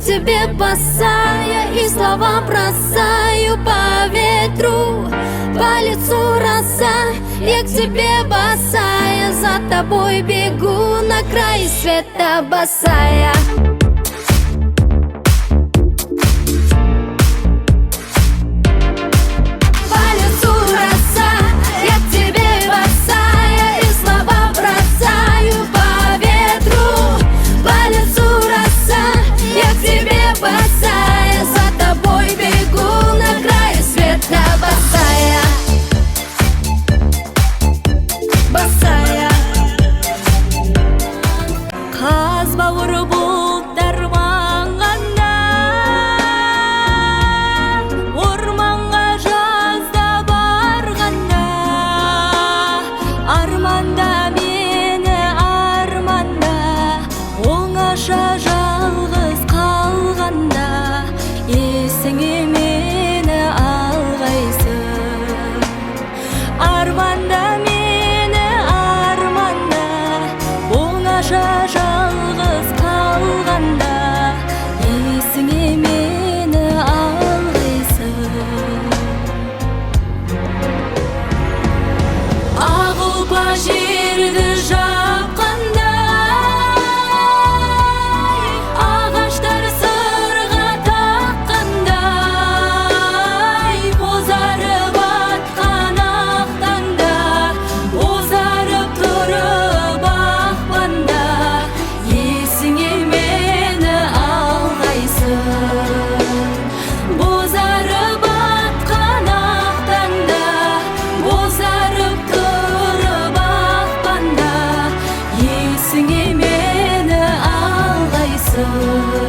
тебе босая, и слова бросаю по ветру. По лицу роса, я к тебе босая, за тобой бегу на край света босая. Жалғыз қалғанда есіңе мені алғайсың. Арманда мені арманда, оңаша жалғыз қалғанда есіңе мені алғайсың. Ақ ұлпа жерді жапқанда, есіңе мені алғайсың.